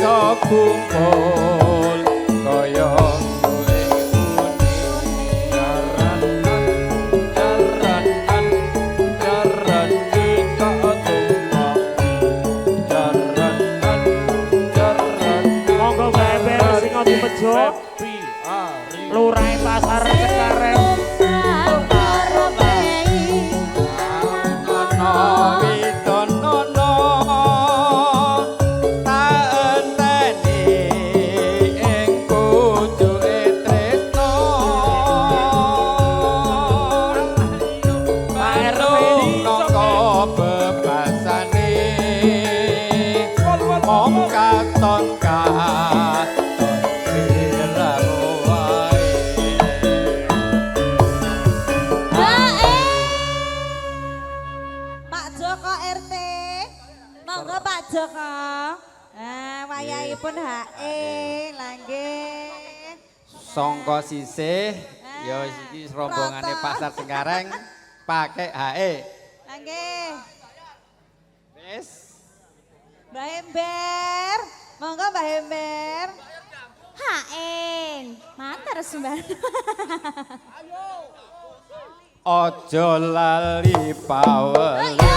bisa kumpul kaya Lurahe Pasar Cengkareng. Wayahipun HE langgih. Songko sisih ya iki rombongane Pasar Cengkareng pakai HE. Langgih. Wis. Mbah Ember, monggo Mbah Ember. HE, matur sembah. Ojo lali pawelku.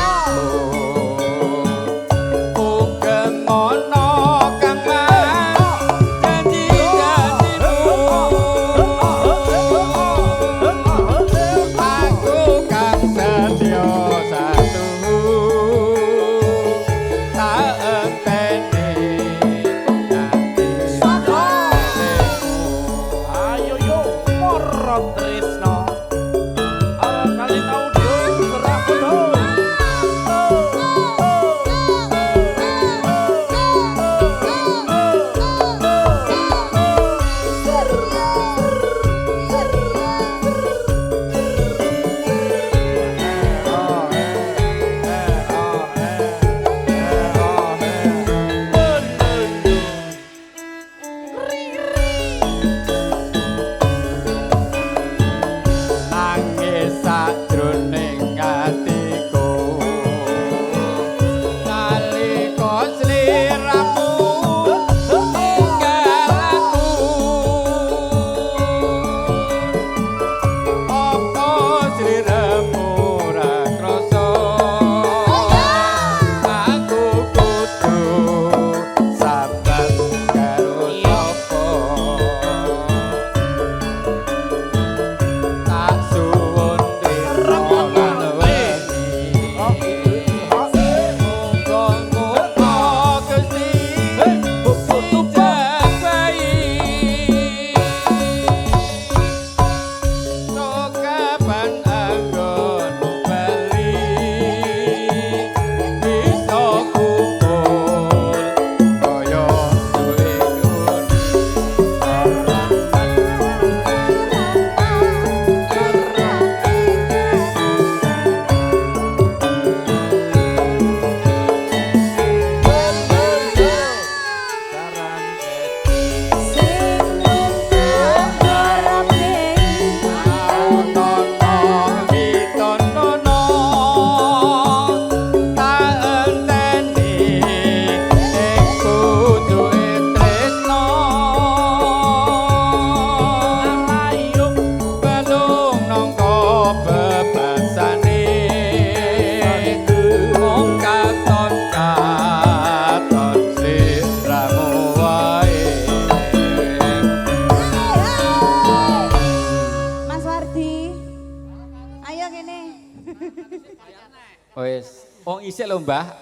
Wis, wong isik lho, Mbah.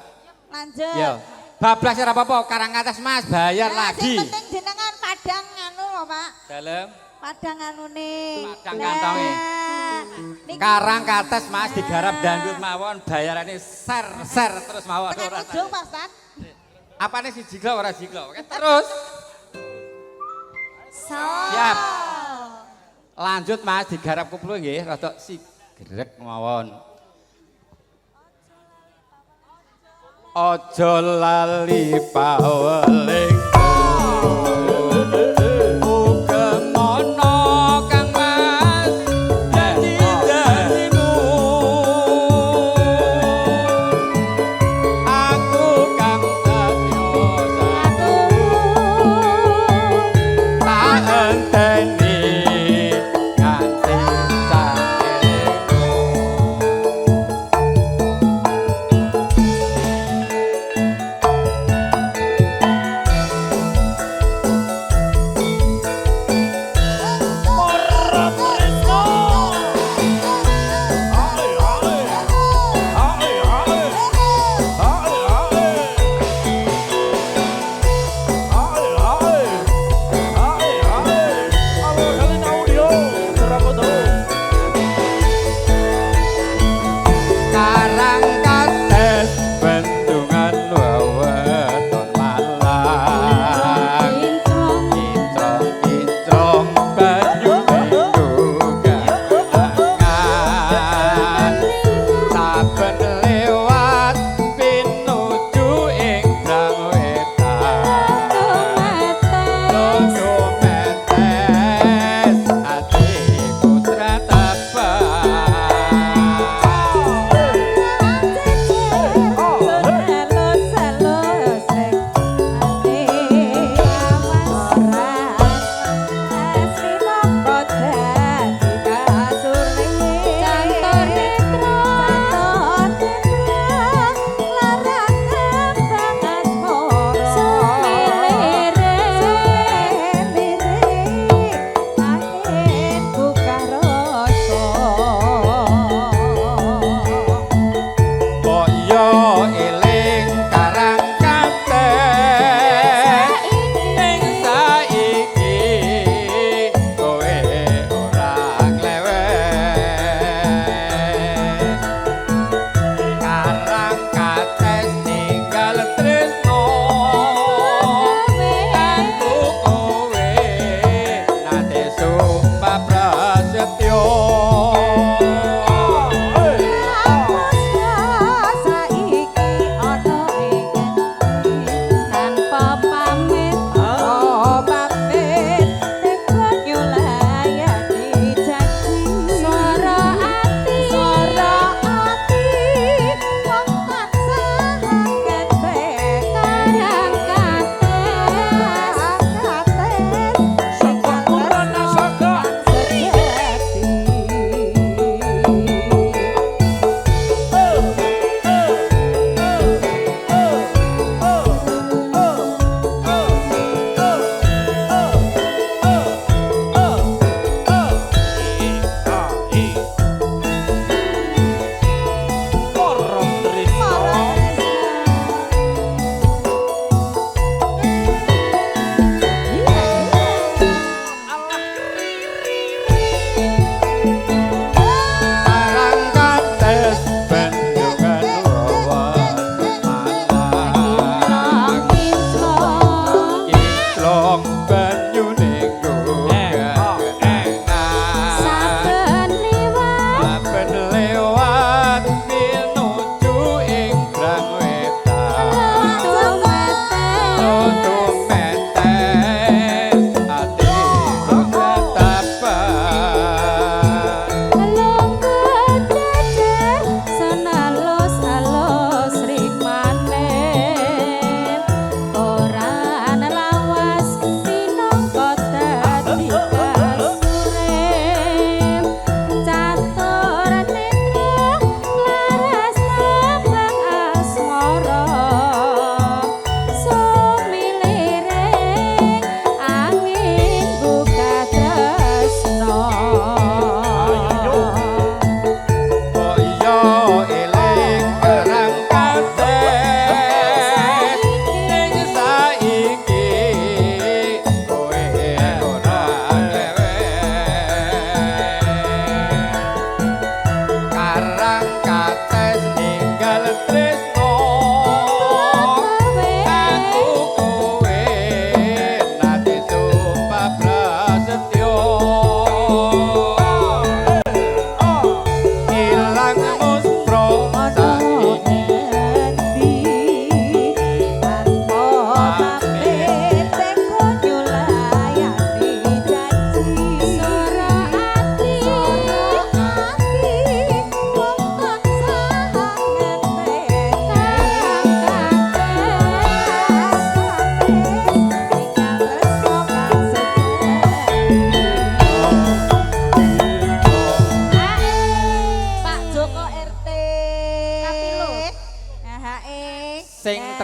Lanjut. Yo. Bablas ora apa-apa, karang atas Mas, bayar lagi. Sing penting jenengan padang anu lho, Pak. Dalem. Padang anune. Padang kantonge. Karang kates Mas digarap dangdut mawon, bayarane ser terus mawon ora. Ujung, Pak Stan. Apane si jiglo ora jiglo? Terus. Siap. Lanjut Mas digarap kuplu nggih, rada sigrek mawon. Ojo lali pawelingku.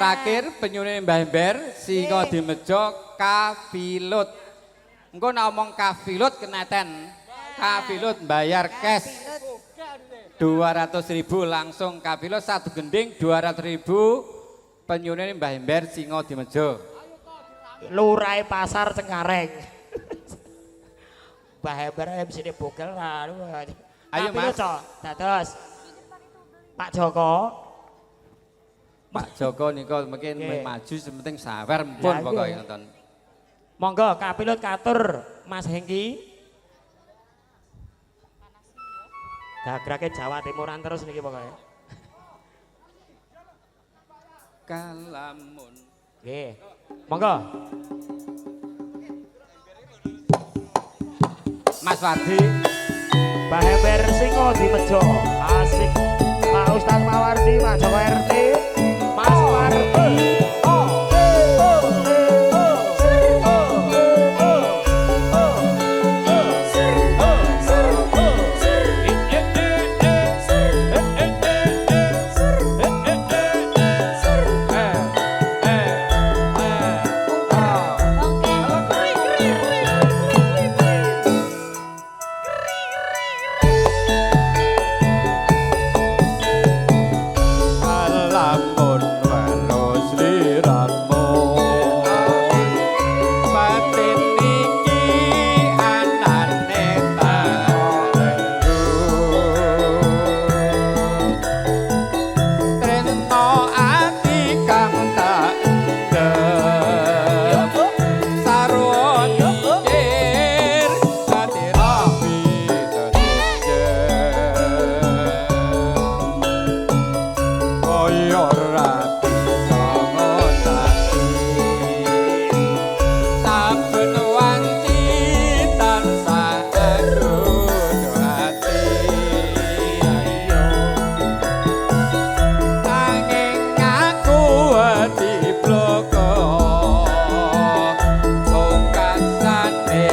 terakhir penyune Mbah Ember singa dimejo kafilut. Engko nek omong kafilut keneten. Kafilut bayar cash. 200.000 langsung kafilut satu gending 200.000 penyune Mbah Ember singa dimejo. Lurai pasar Cengkareng. Mbah Ember MC-ne bogel aduh. Ayo Mas. Dados. Pak Joko. Pak Joko nika mungkin maju sementing sawer mpun Ya, pokoke iya. nonton. Monggo kapilut katur Mas Hengki. Gagrake Jawa Timuran terus niki pokoke. Kalamun. Nggih. Monggo. Mas Wadi. Mbah Ember singa dimejo. Asik. Pak Ustaz Mawardi, Pak Joko RT, Mas Wardi. Kalamun walus liratmu batin iki anane tarendu tresno ati kang tak endem sarwa nyikir ati rapi kaya ora bisa ngotaki saben wanci tansah aduh ati ayo nanging aku ati bloko pungkasane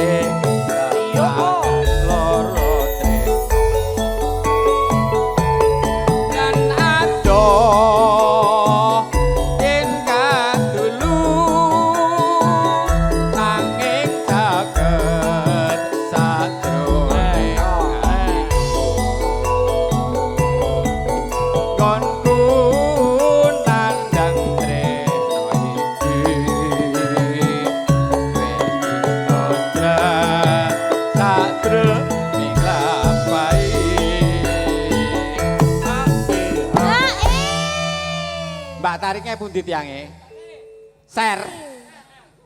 loro dan adoh ingkang dulu nanging caket sadroning konku nandang tresno iki wis kodrat sadroning lapai Mbak tariknya pundi tiange? Share.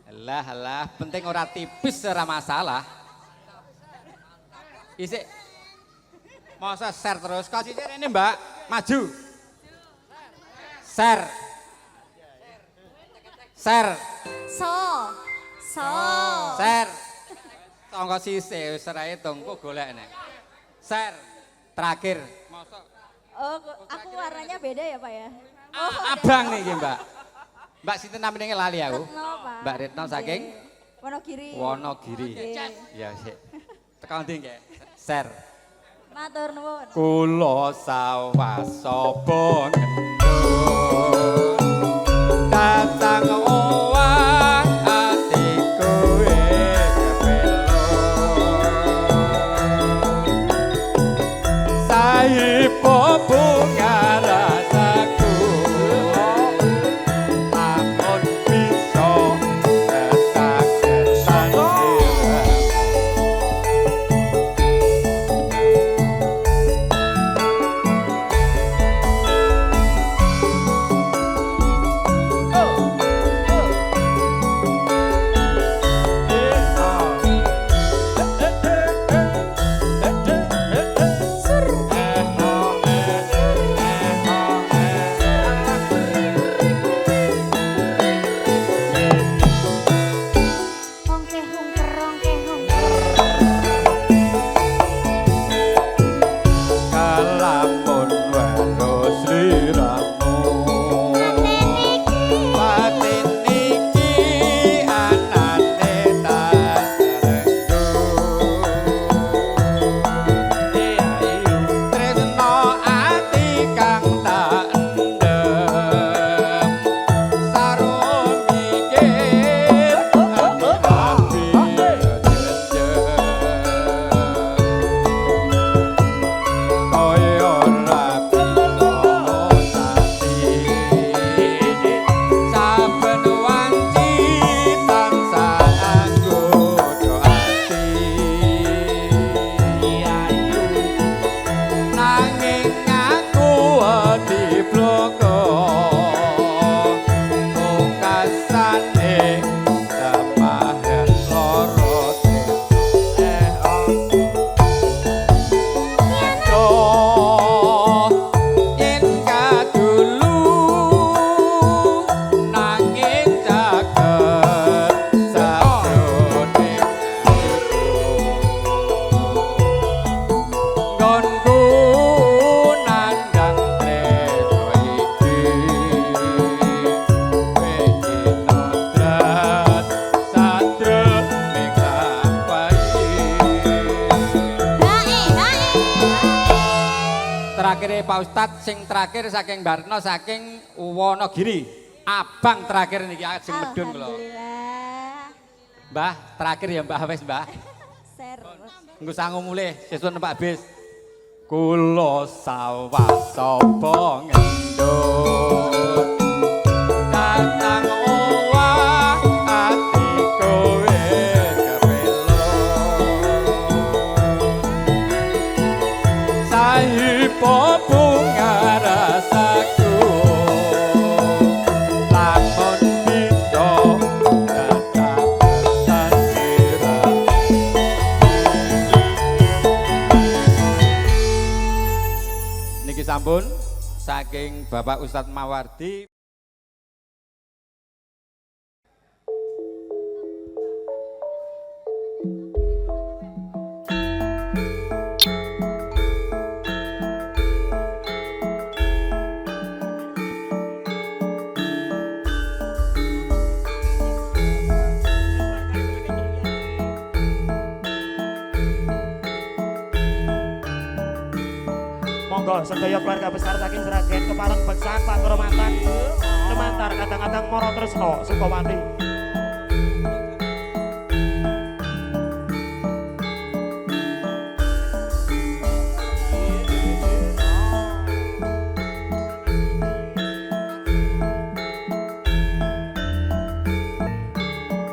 Alah, penting ora tipis ora masalah. Isik. Masa share terus. Kasih share ini Mbak, maju. Share. Share. So. Share. Tonggo sisih wis ora hitung kok golek nek. Share. Terakhir. Masa Oh, aku warnanya beda ya Pak ya? abang nih Mbak. Mbak sinten namanya lali aku. Retno Pak. Mbak Retno saking Wonogiri. Wonogiri. Ya sik. Tekan ndi nggih? Share. Matur nuwun. Kula sawasaba ngendut datang owah atiku kepelo saipo bunga rasaku amun bisa ketakesan akhirnya Pak Ustadz sing terakhir saking Barno saking Wonogiri. Abang terakhir niki sing medun kula. Alhamdulillah. Mbah, terakhir ya Mbah wis Mbah. Ser. Engko sangu mulih sesuk numpak bis. Kula sawah sapa ngendut. Datang owah ati kowe kepelo. Sahipo bunga rasaku. Lakon bisa dadak sandira. Niki sampun saking Bapak Ustadz Mawardi. Monggo sedaya keluarga besar saking Sragen kepareng beksan Pak Kehormatan Lumantar kadang-kadang Moro Tresno Sukawati.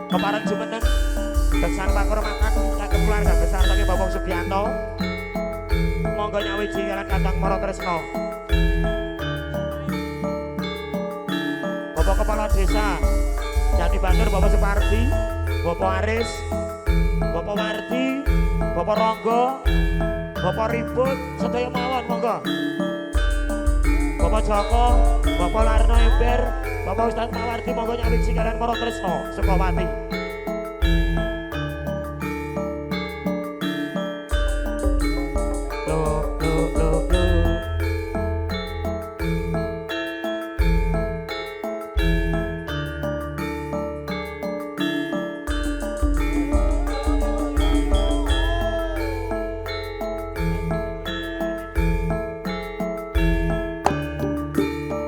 Kepareng Jumeneng beksan Pak Kehormatan saking keluarga besar saking Bapak Sugianto. Monggo nyawiji kalian kadang Moro Tresno. Bapak Kepala Desa Jati Bandur, Bapak Supardi, Bapak Aris, Bapak Wardi, Bapak Ronggo, Bapak Ribut, sedaya mawon monggo. Bapak Joko, Bapak Larno Ember, Bapak Ustadz Mawardi monggo nyawiji kalian Moro Tresno Sukawati.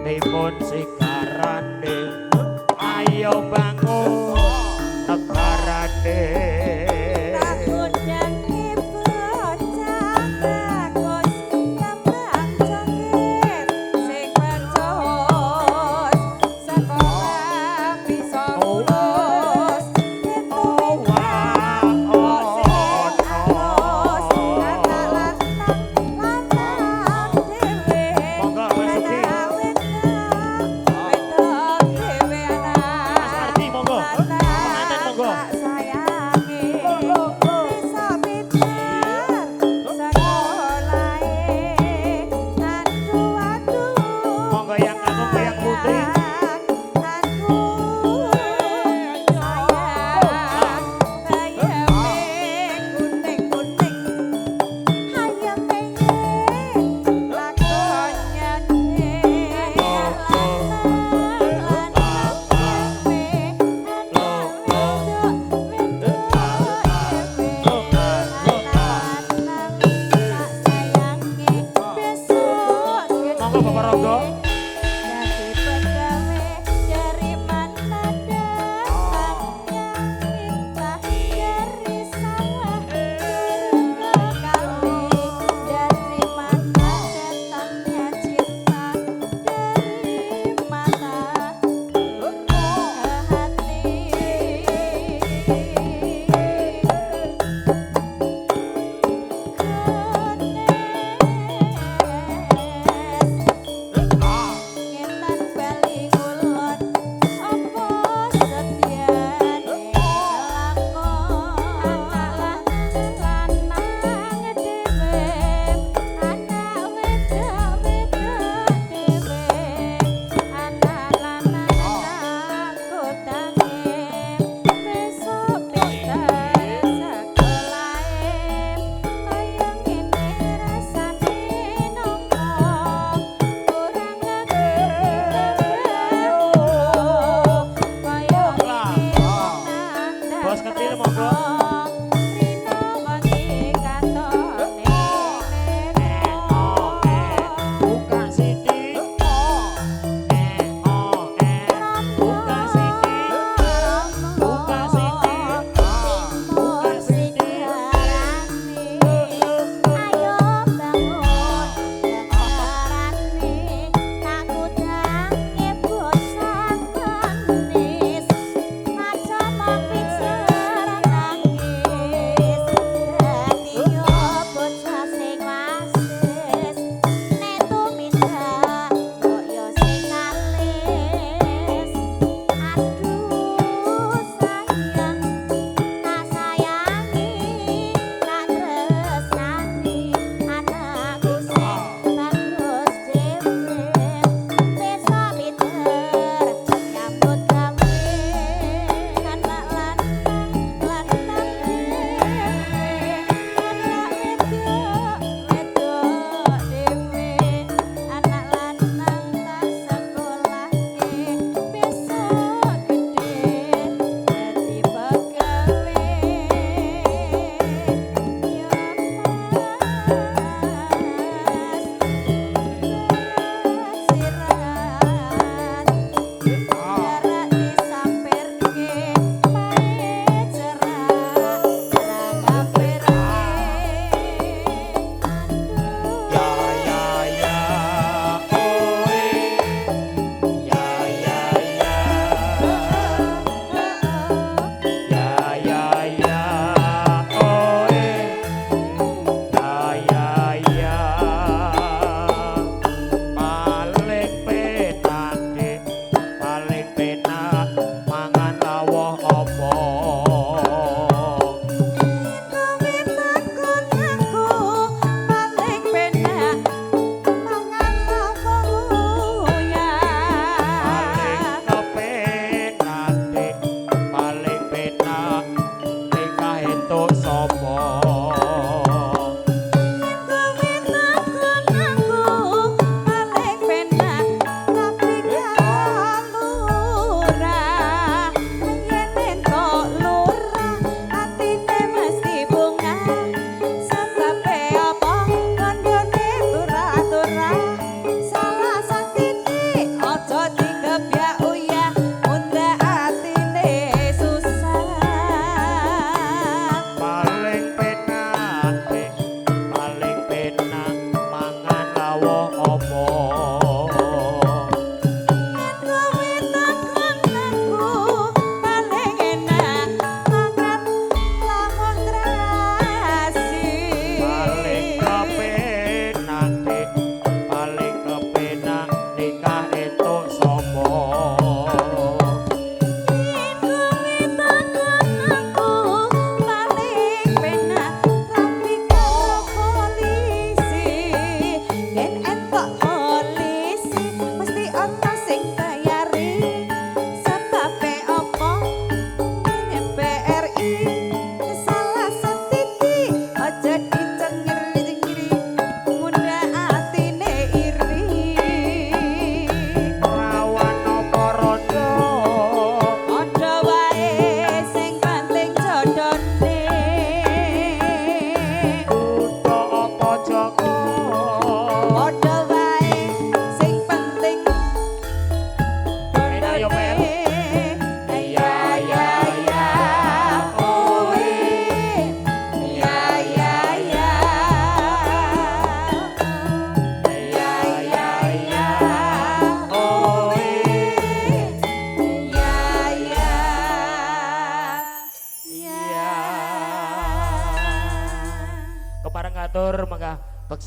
Nipun sikarane ayo bangun negarane. Takut jadi bocah bagus kembang joget sing becos sekolah bisa lulus itu harus anak lanang dewe Monggo Mas Sugi. Monggo yang agung yang putri. Monggo Bapak Ronggo. Jadi pegawai dari mana datangnya minta dari sawah turun ke kali. Dari mana datangnya cinta dari mata turun ke hati. Ngetan bali kulon opo setiane lakon anak lanang dhewe anak wedok dhewe anak lanang kodange besok pinter sekolahe kaya ngene rasane nongko kurang Bos kecil monggo.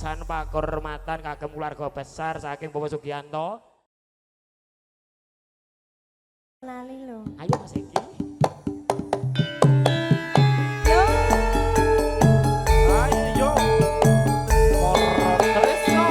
beksan pakurmatan kagem keluarga besar saking Bapak Sugianto. Lali lho. Ayo Mas Eki. Yo. Ayo. Morotresno.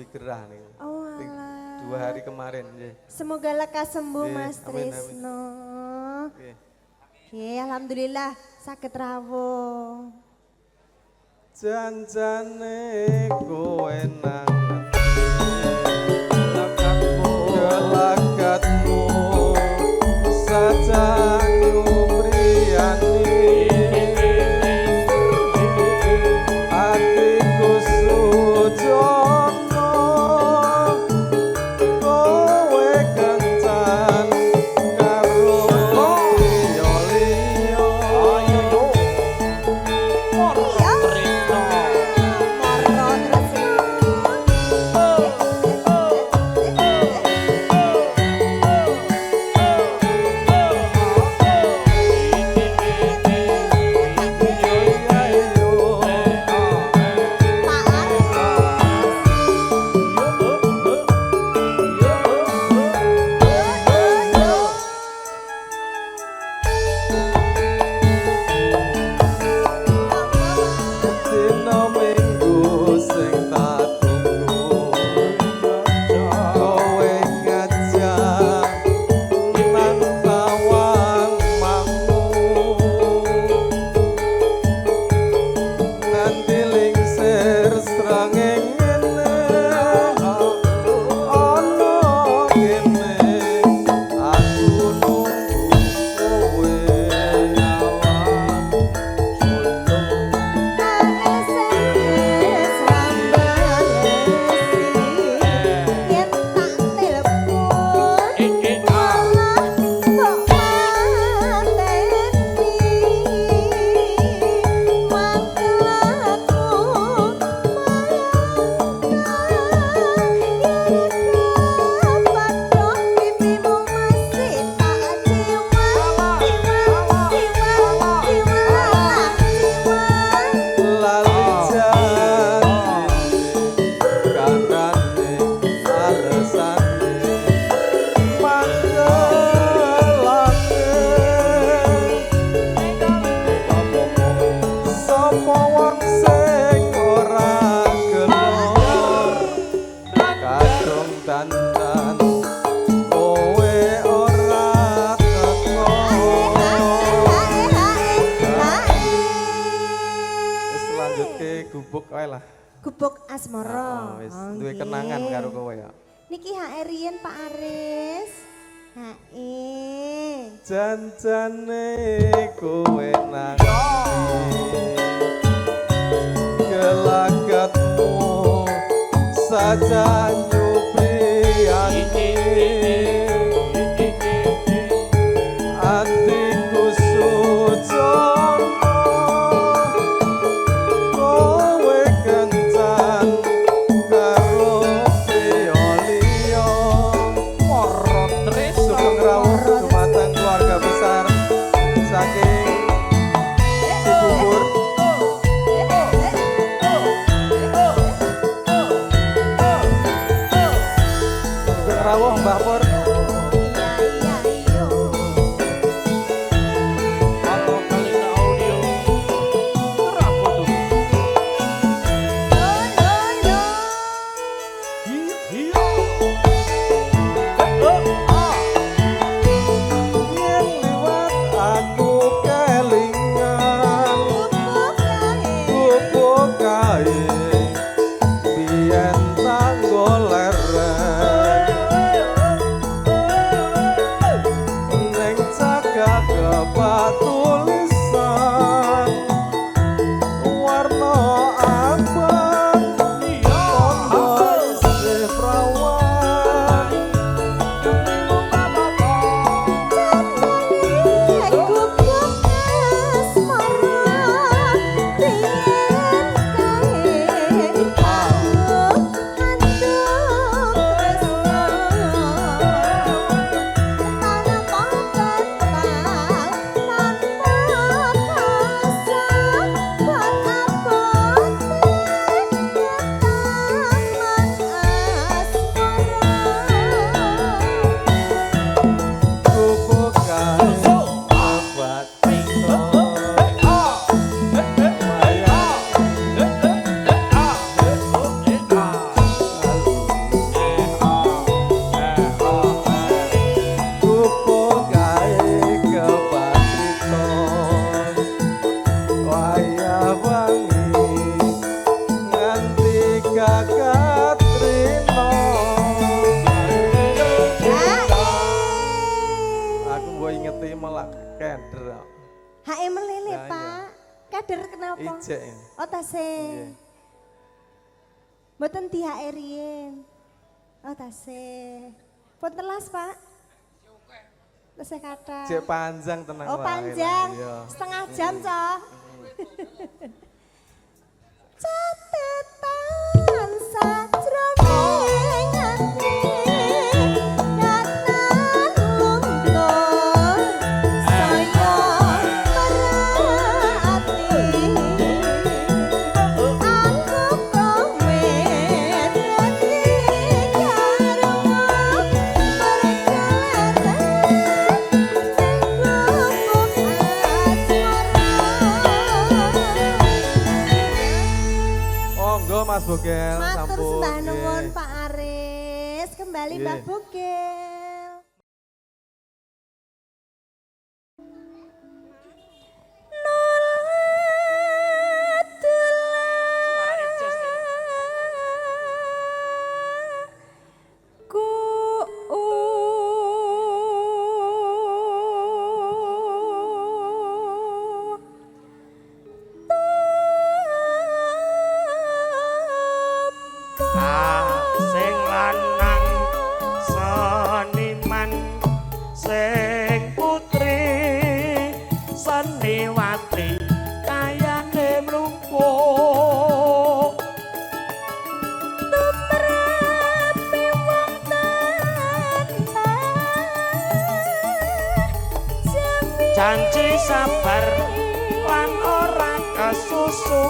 Gerah nih. Oh alah. 2 hari kemarin ya. Semoga lekas sembuh Mas Amin, Trisno. Oke. Alhamdulillah sakit rawuh. Janjane kowe nang lakatku ae lah. Gubuk asmara. Wis Oh, duwe nggih. kenangan karo kowe ya. Niki HE riyen Pak Aris. HE. Janjane kowe nang gelagatmu saja nyupriani atiku sujono kowe kencan karo priya liya Morot tris sugeng rawuh dumateng keluarga besar saking Cibubur. Sugeng rawuh Mbah Pur. Iya iya iya. Halo Kalina Audio. Ora foto. Yo yo yo. Iya. Yen liwat aku kelingan Gubuk HE. bubuk kae biyen tanggo lereng ning cagak kepak tulisan warna abang tondo isih prawan bubuk kae abad bubuk kae kepatriton wayah wangi nganti gagat rino aku mbok ingeti malah keder HE melele Nah, iya. Pak. Kader kenapa? ijek ya. Oh tase. Iya. Mboten di HE riyen. Oh tase. Pun telas Pak. Tesih kata. Jek panjang tenang Oh wae lah, panjang, iya. setengah jam toh. Catetan sajroning ati datan luntur saya merati aku kowe dadi garwa Monggo Mas Bogel Matur sampun. sembah nggih. nuwun Pak Aris, kembali Nggih. Mbak Bugel. Suarane jos nih. Ku Sing lanang seniman sing putri seniwati kayane mlumpuh tumrapi wong janji sabar lan ora kesusu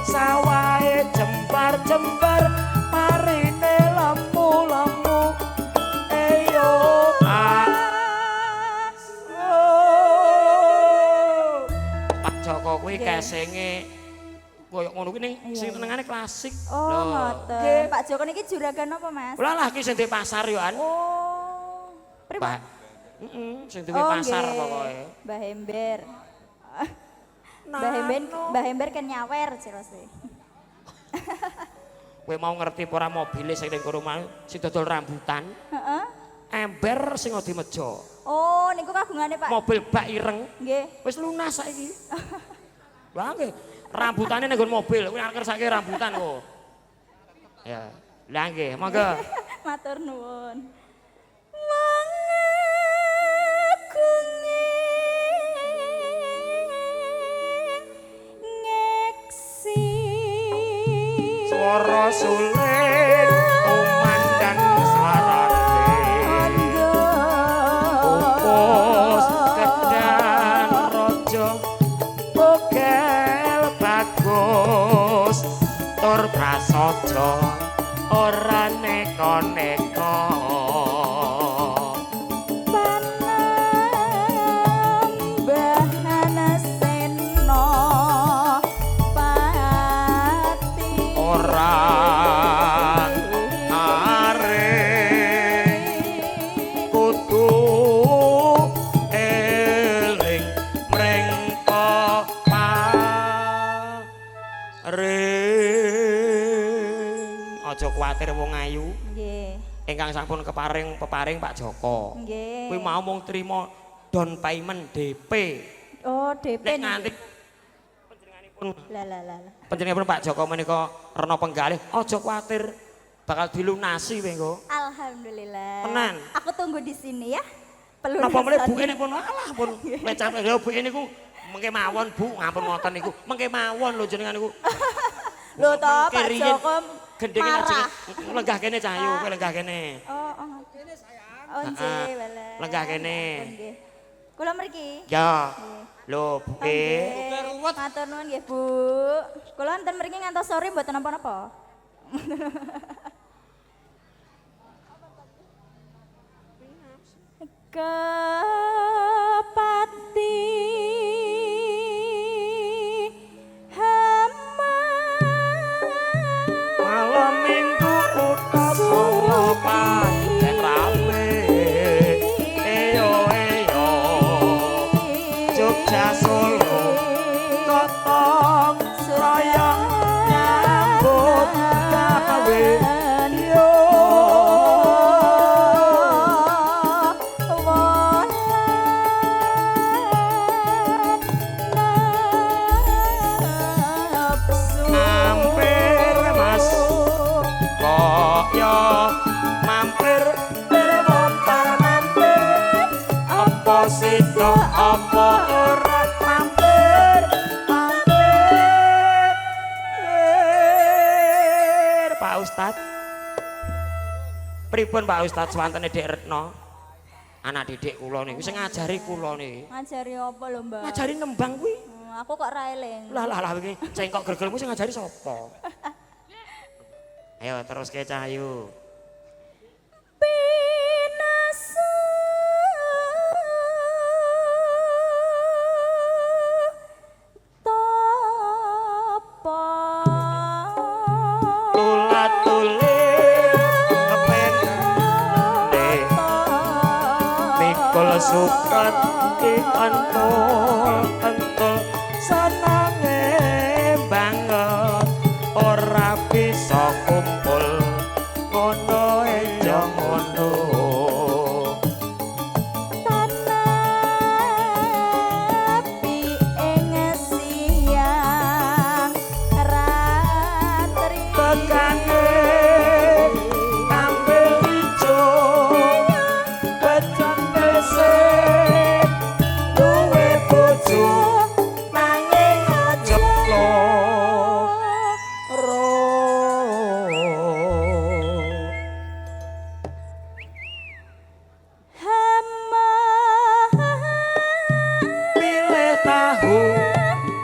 sawahe jembar-jembar marine lemu-lemu eyo Pak Joko kuwi kesenge koyo ngono kuwi ning sing tenengane klasik. Oh, Lho. ngoten. Pak Joko niki juragan apa, Mas? Lah lah ki sing di pasar yo an. Oh. Pak. Pripun? Sing duwe pasar nggih. pokoke. Mbah Ember. Nah, Mbah Ember kan nyawer jelas e. Kowe mau ngerti apa ora mobile sing ning kono mau sing dodol rambutan. Heeh. Ember sing di meja. Oh, niku kagungane Pak. Mobil bak ireng. Nggih. Wis lunas saiki. Lah nggih. Rambutane ning mobil, kuwi arep kersake rambutan kok. Ya. Lah nggih, monggo. Matur nuwun. Swara suling umandang swarane Upus kedang raja bogel bagus tur prasaja ora neko-neko kuwatir wong ayu. Nggih. Ingkang sampun keparing peparing Pak Joko. Nggih. Kuwi mau mung trima down payment DP. Oh, DP. Nek nganti panjenenganipun panjenenganipun Pak Joko menika rena penggalih, aja kuwatir bakal dilunasi kowe engko. Alhamdulillah. Tenan. Aku tunggu di sini ya. Pelunasan. Napa meneh buke nipun alah pun lecap lho buke niku mengke mawon Bu, ngampun ngoten niku. Mengke mawon lho jenengan niku. Lho to Pak Joko gendenge marah. Lenggah kene Cahyu, kowe lenggah kene. Oh, kene sayang. Oh, nggih, wala. Lenggah kene. Nggih. Kula mriki. Ya. Lho, buke. Ruwet. Matur nuwun nggih, Bu. Kula enten mriki ngantos sore mboten napa-napa. Kepati malam minggu utama pancen rame eyo eyo Jogja Solo gotong royong nyambut gawe yo Sito apa ora mampir Pak Ustad pripun Pak Ustad swantene Dek Retno anak didik kula niku sing ngajari kula niki ngajari apa lho Mbak ngajari nembang kuwi aku kok ra eling lah iki cengkok gregelmu sing ngajari sapa ayo terus ke Cahyu sukat antul senange banget ora bisa kumpul ngono aja ngono tanapi ing siang ratri tekane ambil ijo duwe bojo nanging aja loro pilih tahu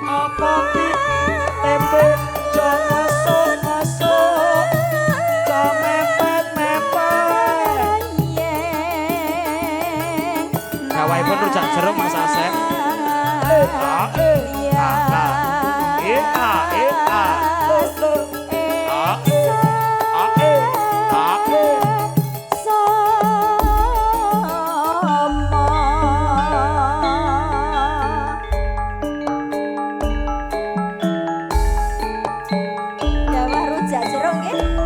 apa tempe jangan masuk jangan mepet-mepet gawaipun rujak jeruk Mas Asep Gawah rujak jeruk nggih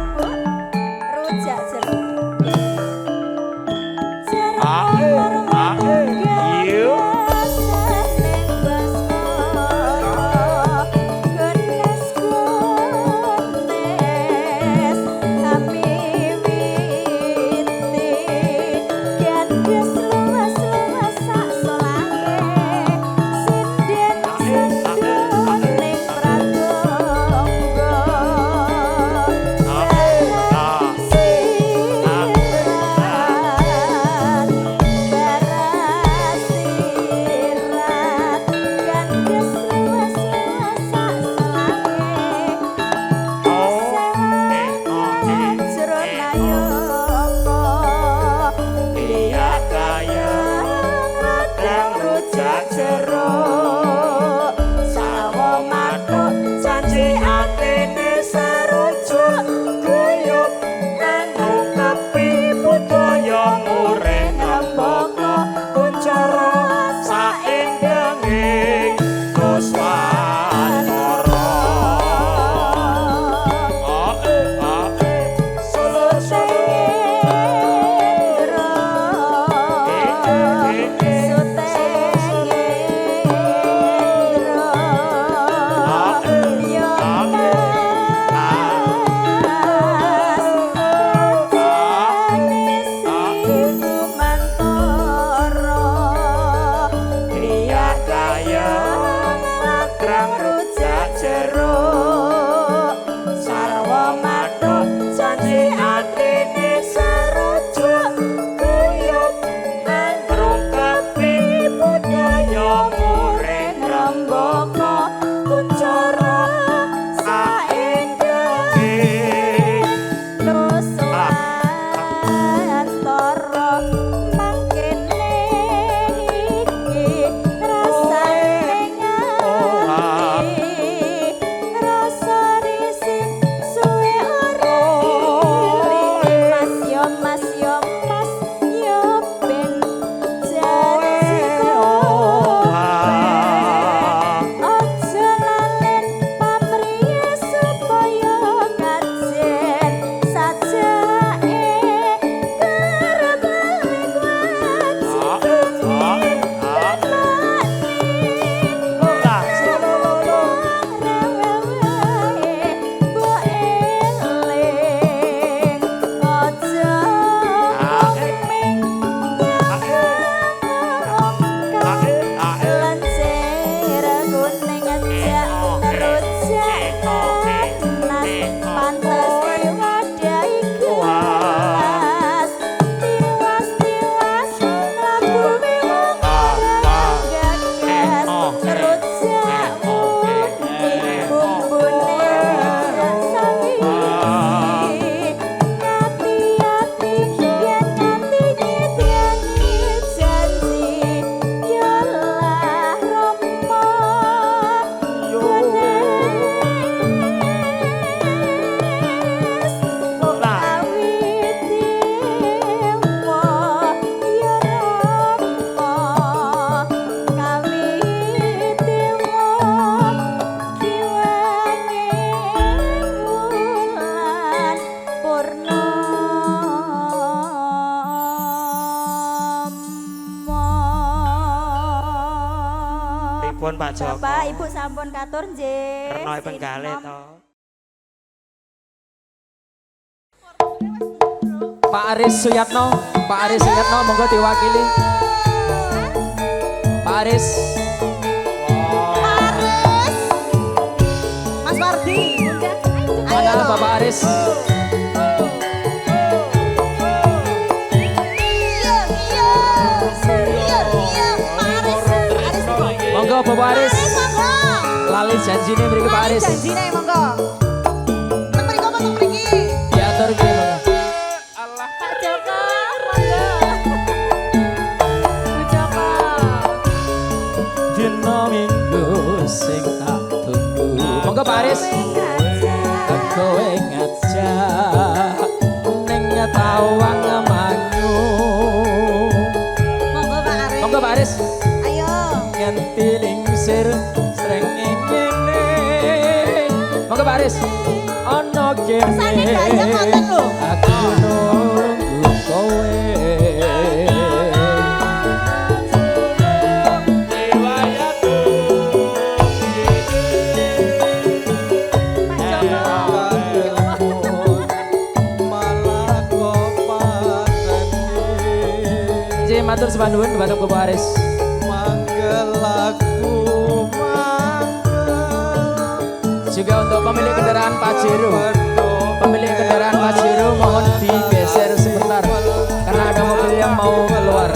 Pun Pak Joko. Bapak Ibu sampun katur nggih. Renoy penggale Sinom. to. Pak Aris Suyatno, Pak Aris Suyatno monggo diwakili. Pak Aris. Mas Wardi. Mana Bapak Aris? Monggo Bapak Aris. Lali janjine mriki Pak Aris. Janjine monggo. Teng mriko apa teng mriki? Diatur nggih monggo. Pak Joko, monggo. Bu Joko. Dina minggu sing tak tunggu. Monggo Pak Aris. Kowe ngajak ning tawang manyu. Monggo Pak Aris. Monggo Pak Aris. Ayo. Nganti lingsir srenge kene. Monggo Pak Aris. Ana kene. Sane gajah wonten lho. Aku nunggu kowe. Matur sembah nuwun kepada Bapak Aris. Juga untuk pemilik kendaraan Pajero. Pemilik kendaraan Pajero mohon digeser sebentar karena ada mobil yang mau keluar.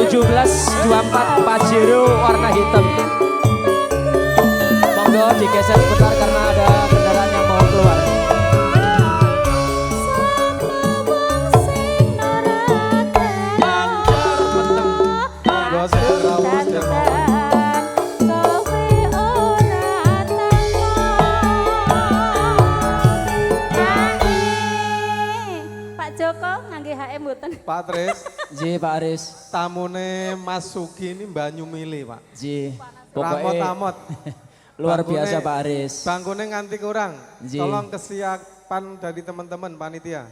1724 Pajero warna hitam. Monggo digeser sebentar karena ada kendaraan yang mau keluar. Pak Joko ngangge HM mboten. Pak Tris, Ji Pak Aris. tamune Mas Sugi ini banyu milih Pak. Ji. Pokoknya Ramot-ramot. luar Bangkune- biasa Pak Aris. Bangkune nganti kurang. Ji. Tolong kesiapan dari teman-teman panitia.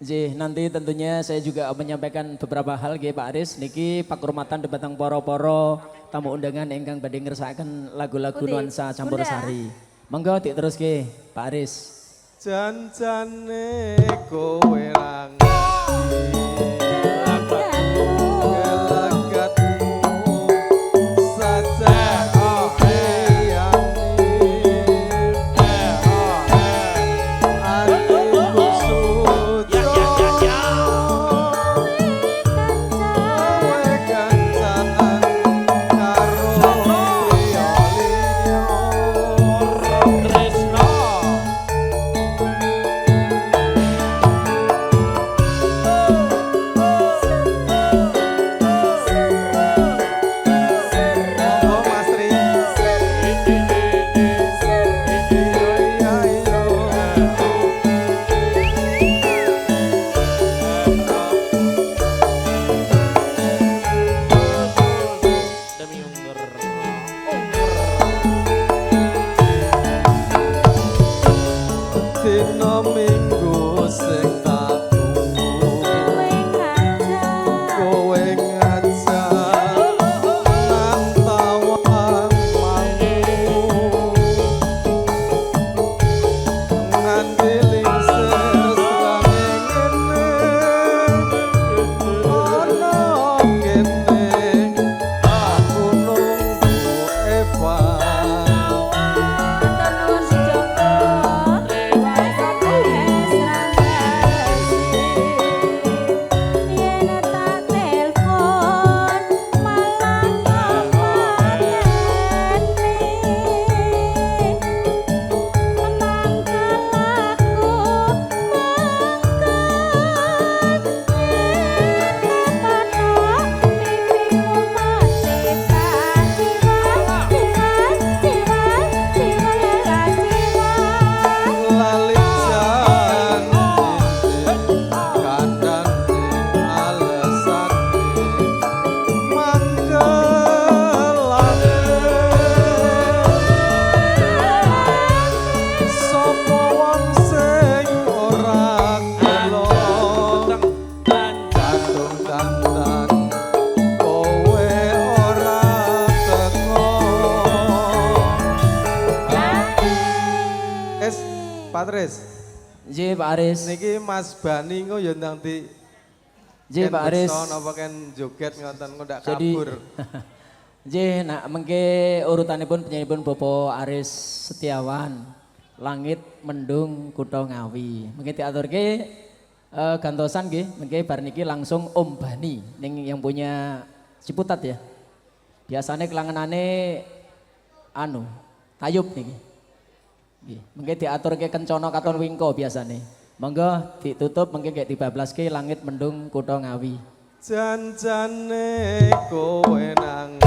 Ji, nanti tentunya saya juga menyampaikan beberapa hal nggih Pak Aris. Niki pakurmatan debatang poro-poro tamu undangan ingkang badhe ngersakaken lagu-lagu Pundi? nuansa campursari. Bunda. Monggo diteruske Pak Aris. Janjane kowe rangi gelagatmu saja hatimu suci kowe gancanan karo priya liya Monggo Mas Tri. Iya, iya. Demi unger. Dina minggu sing tak tunggu kowe ngajak nang tawang mangu nganti lingsir srame ngene ono kene aku nunggu Eva. Matur nuwun Bu Joko. Nggih Pak Aris. Niki Mas Bani engko ya ndang di Nggih Pak Aris. Napa kan joget ngoten kok ndak Jadi kabur. nggih nak mengke urutanipun penyanyiipun Bapak Aris Setiawan. Langit Mendung Kutha Ngawi. Mengke diaturke gantosan nggih, mengke bar niki langsung Om Bani ning yang punya Ciputat ya. Biasanya kelangenane anu Tayub niki. Nggih, mengke diaturke kencana katon wingko biasane. Monggo ditutup mengke gek dibablaske Langit Mendung Kutha Ngawi. Janjane kowe nang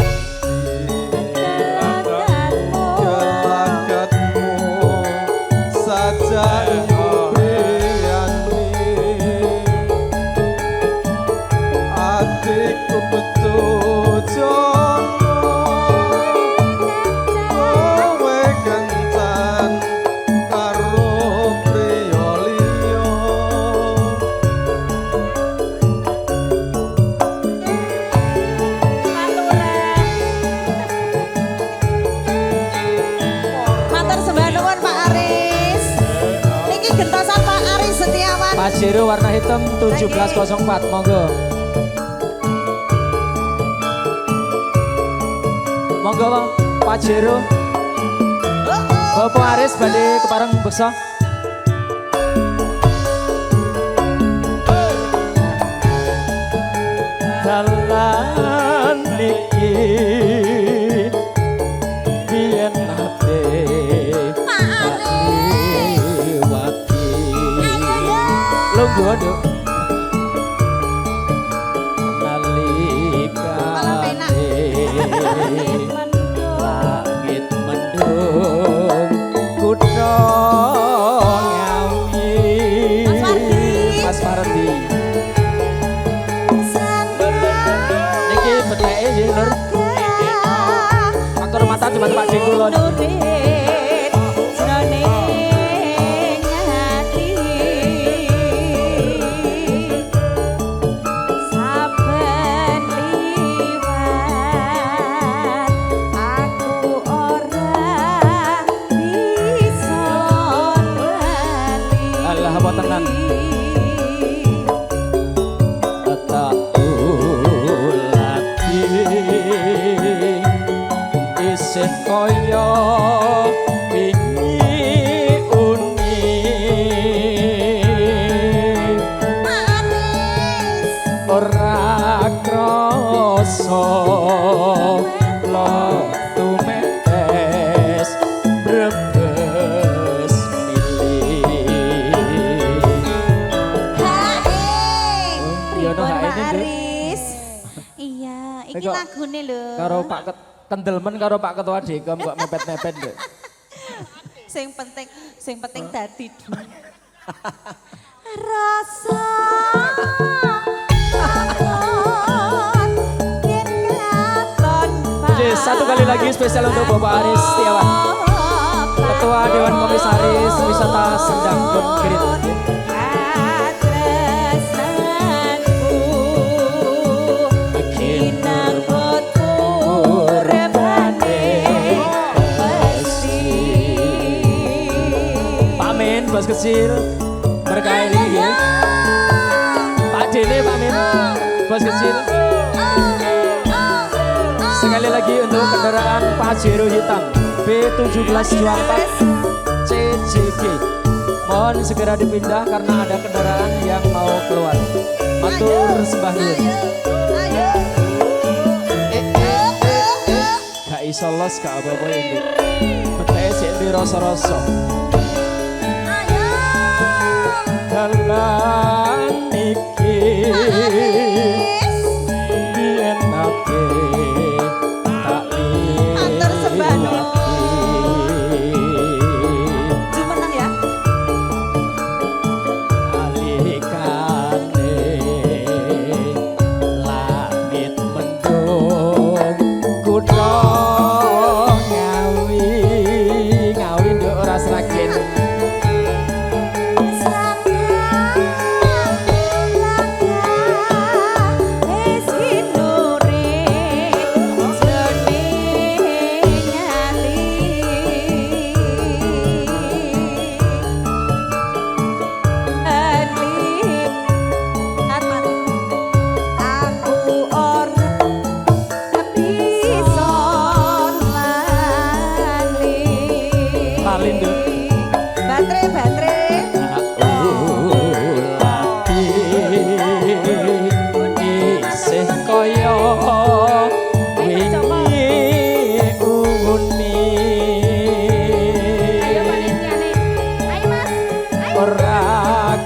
gelagatmu saja adikku betul jono kowe kencan karo priya liya Matur sembah nuwun Pak Aris. Niki gentosan Pak Aris Setiawan. Pajero warna hitam 1704 monggo. Monggo Pajero. Bapak Aris badhe kepareng beksa. Dalan niki biyen nate liwati lungguh nduk nalikane langit mendung kutha Ngawi. Mas Fardi niki beteke nggih Lur. Aktor mata cuma Pak Dengkulon. Alah apa tenan. Tak ulati isih kaya wingi uni ora krasa lo tumetes brebes milih. Iya no Pak ini Nduk. Aris. Iya, iki Kok lagune lho. Karo Pak Kendelmen karo Pak Ketua Dekom kok mepet-mepet Nduk. Sing penting dadi dulu. Rasa Oke, satu kali lagi spesial untuk Bapak Aris Setiawan, Ketua Dewan Komisaris Wisata Sendang Konkrit. Pak Min, bos kecil, berkah ini ya. Pak Dene, Pak Min, bos kecil. Sekali lagi untuk kendaraan Pajero hitam B1724 CJG. Mohon segera dipindah karena ada kendaraan yang mau keluar. Matur sembah nuwun. Gak iso los gak apa-apa ini. Beteke sik ndi rasa-rasa. Dalan iki biyen ate tak Antar sembah nuwun. Jumeneng ya. alikane langit mendung kutha Ngawi. Ngawi nduk ora sragen.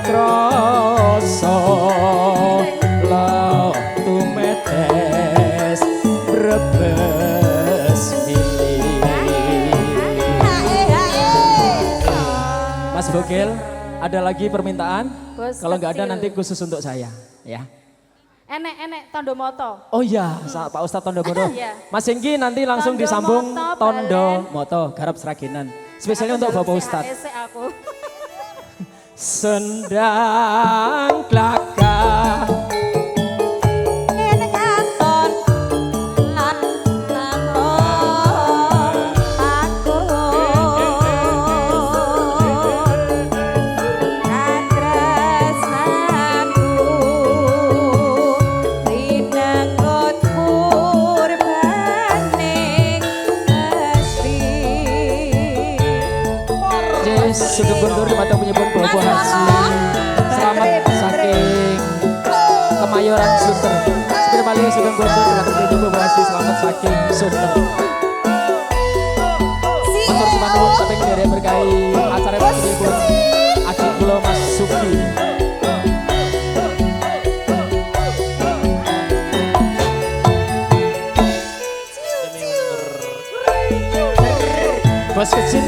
krasa lo tumetes brebes milih. Mas Bogel, ada lagi permintaan? Bos Kalau nggak ada kecil. nanti khusus untuk saya, ya. Enek tondo moto. Oh iya, Pak Ustadz Tondo Moto. Iya. Mas Hengki nanti langsung Tondo disambung Moto, Tondo balen. Moto, garap Seraginan. Spesialnya untuk Bapak Ustadz. Ese aku. Sendang klaka Sugeng Guntur matang menyebut Bobo Haji. Selamat saking Kemayoran Sunter. Sekira paling Sugeng Guntur matang menyebut Bobo Haji. Selamat saking Sunter. Matur sumanun saking dari berkahi acara menyebut adik kula Mas Suki. Bos kecil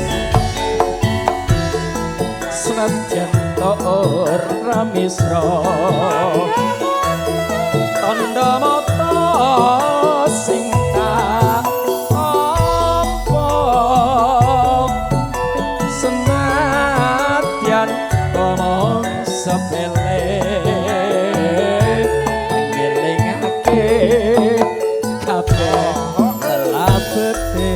senadyan to ora misra tandha mata sing tak apa senadyan omong sepele ngelingake kabeh lelabete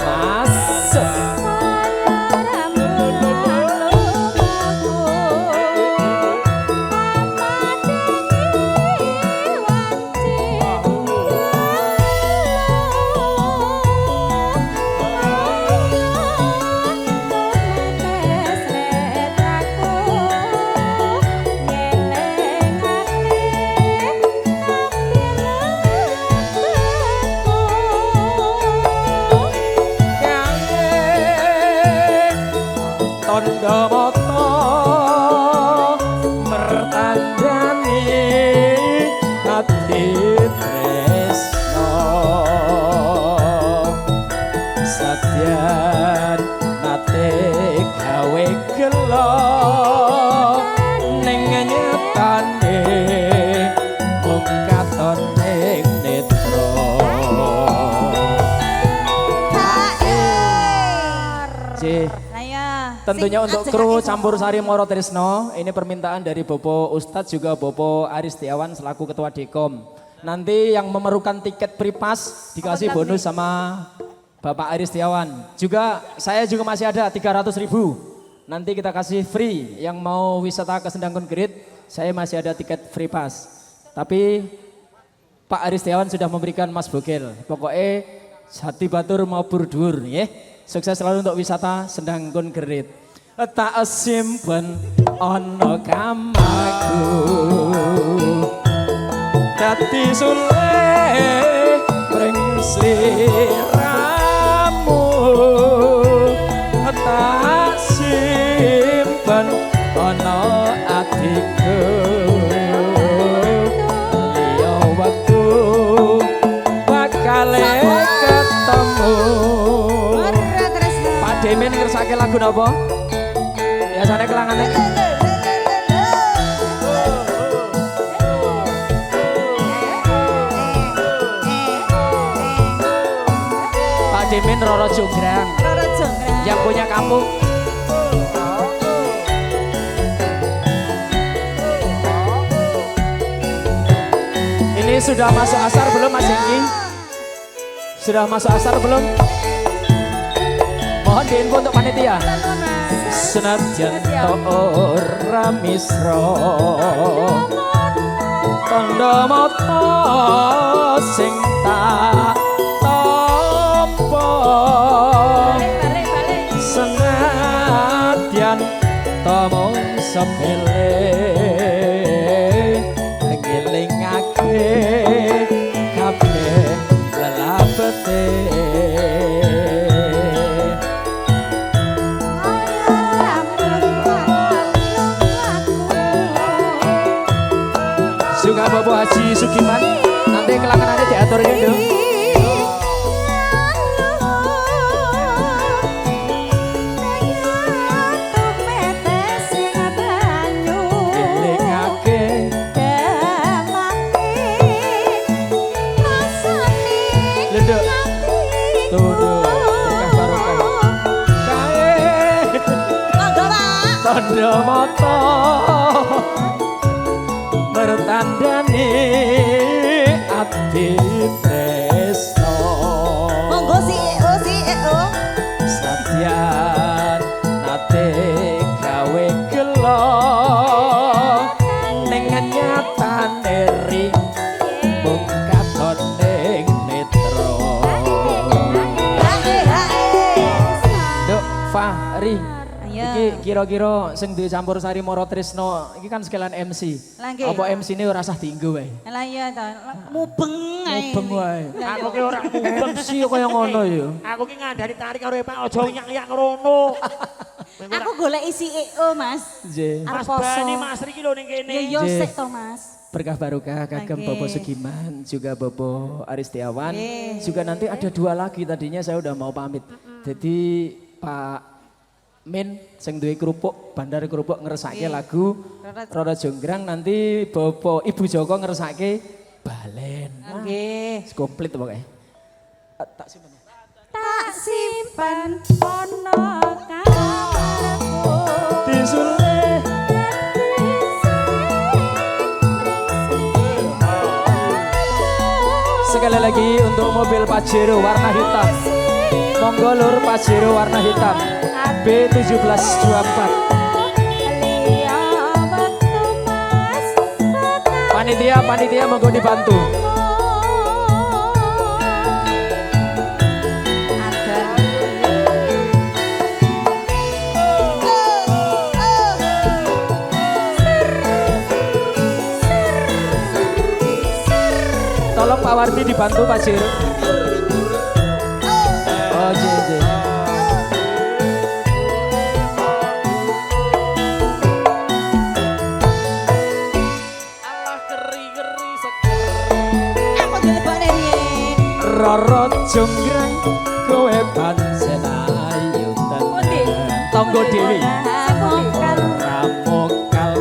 masuk. Tondo moto mertandani hati tresno sadyan nate gawe gelo ning nyatane mung katon ning netra. Tentunya untuk kru Campur Sari Moro Trisno, ini permintaan dari Bopo Ustadz juga Bopo Aris Setiawan selaku Ketua Dekom. Nanti yang memerlukan tiket pripas dikasih bonus sama Bapak Aris Setiawan. Juga saya juga masih ada 300.000. Nanti kita kasih free yang mau wisata ke Sendangkun Grid, saya masih ada tiket free pass. Tapi Pak Aris Setiawan sudah memberikan Mas Bogel. Pokoknya hati batur mau burdur ya. Sukses selalu untuk wisata Sendangkun Gerit. Tak simpen ono kamaku dadi sule pring sliramu. Tak simpen ono atiku liya waktu bakal ketemu. Pak Demen ngersake lagu napa? Biasanya kelangannya. Pak Demin Roro Jonggrang. Yang punya kampung. Ini sudah masuk asar belum Mas Hengki? Sudah masuk asar belum? Mohon diinfo untuk panitia. Senadyan to ora misra tandha mata sing tak tampa senadyan to mung sepele ngelingake kabeh lelabete. Bapak Haji Sugiman. Nanti kelanganannya diatur ya, Nduk. Tondo moto bertandani abdi tresno. Monggo si EO. Satyan nate gawe gelo ning nyatane ri mung katon ning netra. Duk Fahri. Iki kira-kira sing dicampur sari Moro Tresno iki kan sekalian MC. Apa MC ini ora usah dienggo wae. Lah iya ta, mubeng ae. Mubeng wae. Aku ki ora mubeng. MC kaya ngono ya. Aku ki ngandani tarik karo Pak aja nyak-nyak ngono. Aku golek isi EO, Mas. Nggih. Mas Arposo. Bani Mas Riki lho ning kene. Ya yo sik to, Mas. Berkah barokah kagem Oke. Bapak Sugiman juga Bapak Aristiawan. Juga nanti ada 2 lagi tadinya saya udah mau pamit. Jadi Pak Min sing duwe kerupuk, bandar kerupuk ngersake lagu Roro Jonggrang, nanti Bapak Ibu Joko ngersake balen. Nggih. Komplit pokoknya. Tak simpen. Tak simpan ono kamarku. Disulih. Sekali lagi untuk mobil Pajero warna hitam. Monggo lur Pajero warna hitam. B1724. Panitia monggo dibantu. Tolong Pak Wardi dibantu Pak Jero. Oh, jeng. Roro Jonggrang kowe pancen ayu tenan. Tonggo Dewi. Ramokal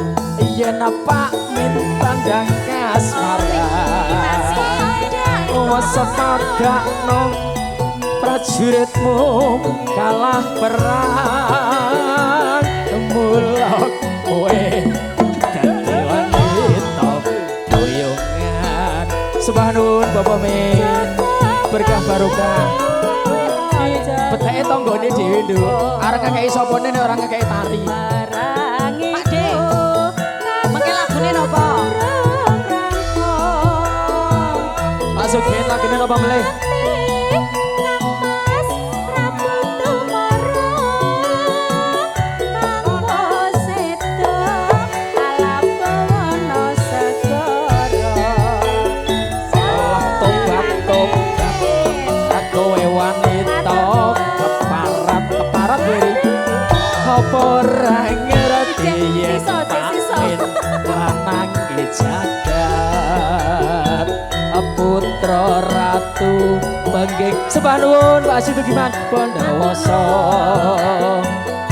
yen Pak Min pandang kasmaran. Wasepadakno prajuritmu kalah perang. Mulak kowe dadi wanita boyongan. Sembah nuwun Bapak Min. Berkah barokah. Beteke tanggane dhewe nduk. Arek ngekeki sapane nek ora ngekeki tari. Pak De. Mengke lagune napa? Pak Sugien lagune napa melih? Ora ngerti yen Pak Min lanang jagat putra ratu bengging. Sembah nuwun Pak Situgiman Bondowoso.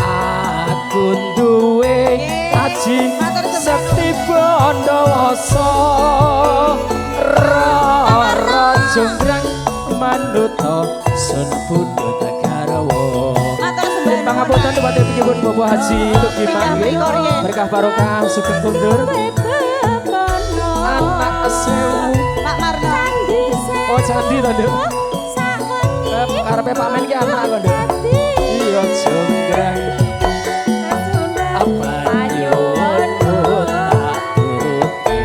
Aku duwe aji Sekti Bondowoso. Roro Jonggrang manduta sun pundut garwa. Pangapunten tepatnya penyebut Bapak Haji Sugiman. Berkah barokah sugeng kundur. Anak sewu Pak Marno. oh candi to Nduk. Karepe Pak Men ki anak kok Nduk. Iya Jonggrang apa nyuwun tak turuti.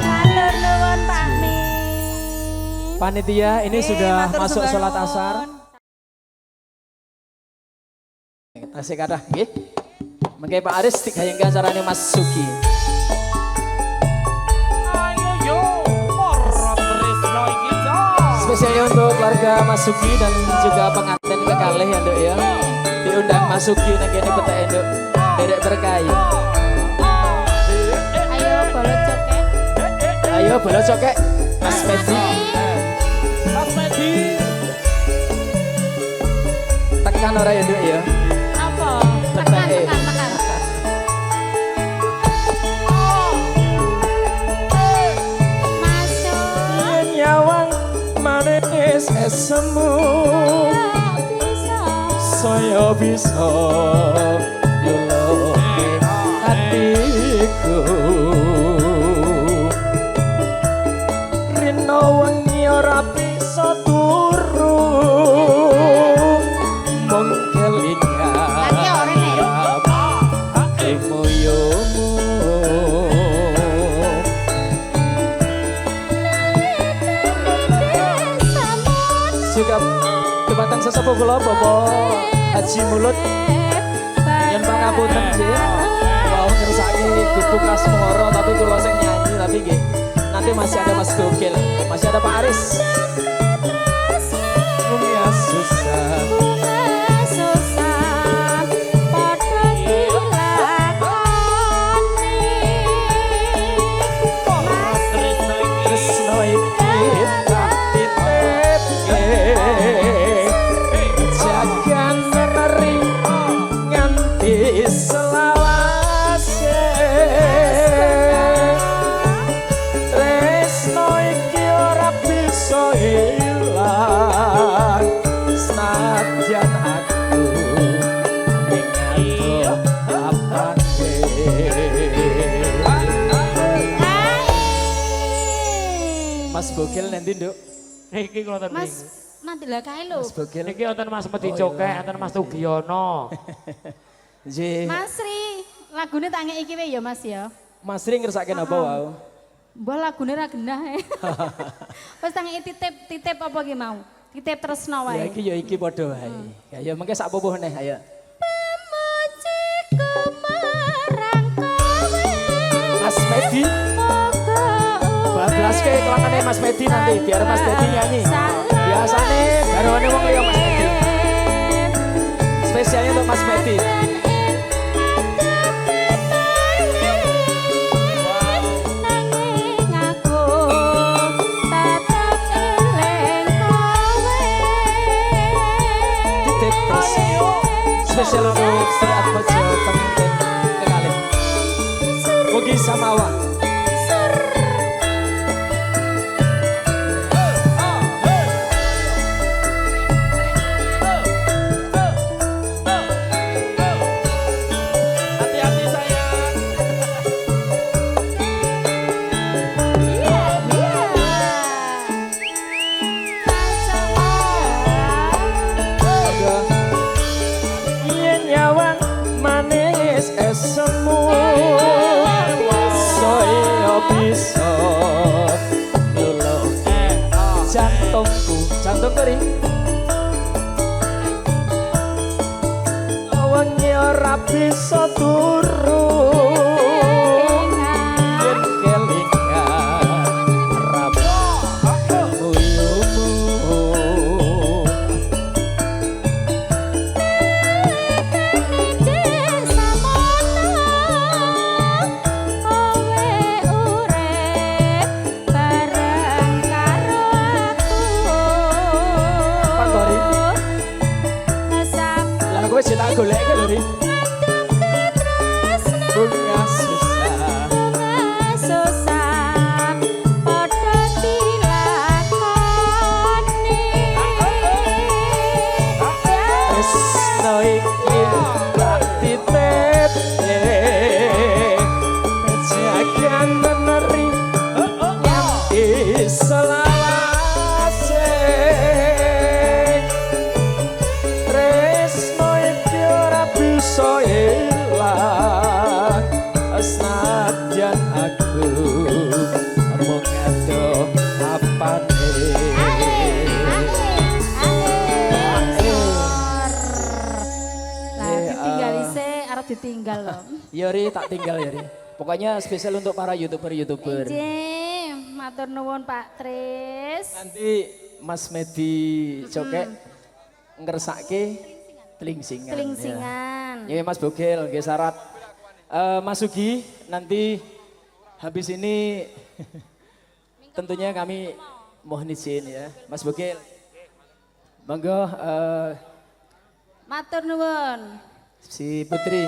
Matur nuwun Pak Min. Panitia ini sudah masuk sholat asar. Tasik kathah nggih. Mengke Pak Aris digayengke acarane Mas Sugi. Ayo yo, Moro Tresno iki to. Spesialnya untuk keluarga Mas Sugi dan juga pengantin kekalih ya Nduk ya. Diundang Mas Sugi nang kene peteke Nduk. Derek berkah. bolot cokek. Ayo bola cokek Mas Medi. Mas Medi. Tekan ora ya Nduk ya. Apa? Tekan, Tekan. Masuk. Nyawang manis semu saya bisa nyuluke hatiku rino wengi ora bisa turu mung kelingan emoyomu sikap kebatang sesepuh kula Bapak Haji Mulut yen pangapunten nggih wau ngersake gubuk asmara tapi kula sing nyanyi tapi nggih nanti masih ada Mas Gokil masih ada Pak Aris Dunia susah tresno iki tak titipke jagan meneri nganti selawase tresno iki ora bisa ilang senajan aku ning apane Mas Bogel nanti Nduk. Niki kula ten Mas, nanti lah kae lho. Mas Bogel. Niki wonten Mas Medi Cokek, wonten Mas Tugiono. Nggih. Mas Ri, lagune tak ngeki iki ya Mas ya. Mas Ring ngersake napa wau? Mbah lagune ra genah. Wis tak ngeki titip apa ki mau? Titip tresno Ya wae. iki ya iki padha wae. Ya mengke sak pupuh neh ayo. Pemuji kemarang kowe. Mas Medi. Bablaske kelangane Mas Medi nanti biar Mas Medi nyanyi. Biasane garwane wong liya Mas Medi. Spesialnya untuk Mas Medi. Titip terus. Spesial untuk Sri Atmaja pemimpin Kekalih. Mugi Samawa. Hati-hati sayang. Yen nyawang manis semu saya bisa nyuluke jantungku jantung kering wengi ora bisa turu yen kelingan rapamu kowe sing tak goleke lho Ri. Bunga susah. Padha dilakoni. Tresno iki tak titipke jagan meneri nganti selawase tresno iki ora bisa ilang senadyan aku mung ado apane Lah ditinggal ise arep ditinggal loh. Yori tak tinggal Yori. Pokoknya spesial untuk para YouTuber. Ije, matur nuwun Pak Tris. Nanti Mas Medi Cokek ngersake telingsingan. Telingsingan. Ya Mas Bogel nggih syarat. Mas Sugi nanti habis ini tentunya kami mohon izin ya, Mas Bukil. Monggo Matur nuwun. si Putri.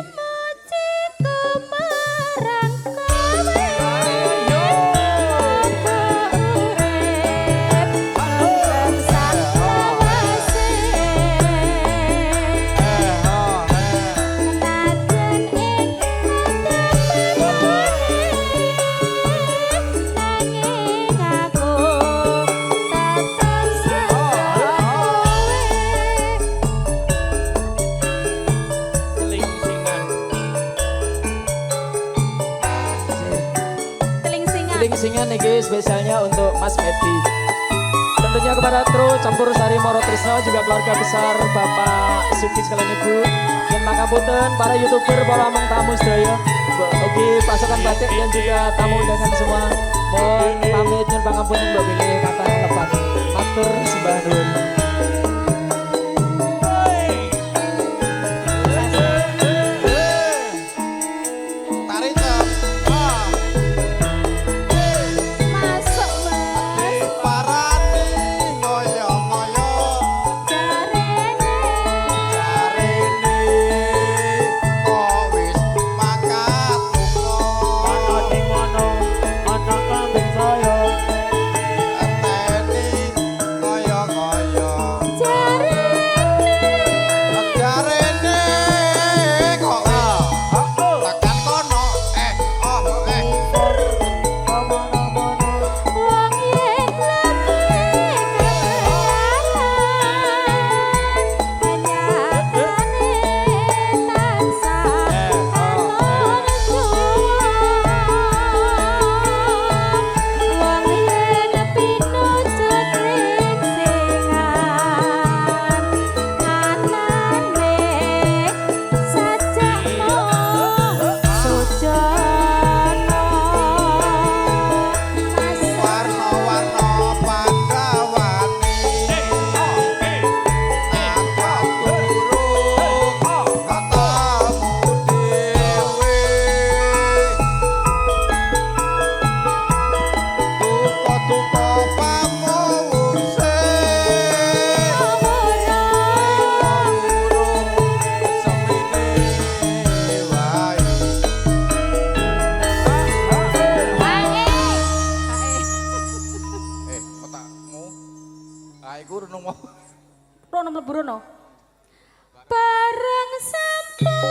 Singan niki spesialnya untuk Mas Medi. Tentunya kepada kru Campur Sari Moro Trisno juga keluarga besar Bapak Suki sekalian Ibu. Dan makapunten para YouTuber, para among tamu sedaya. Oke, pasukan batik dan juga tamu undangan semua. Mohon pamit dan pangapunten mbok pilih kata lepat. Matur sembah nuwun. Rono mlebu rono. Bareng sampai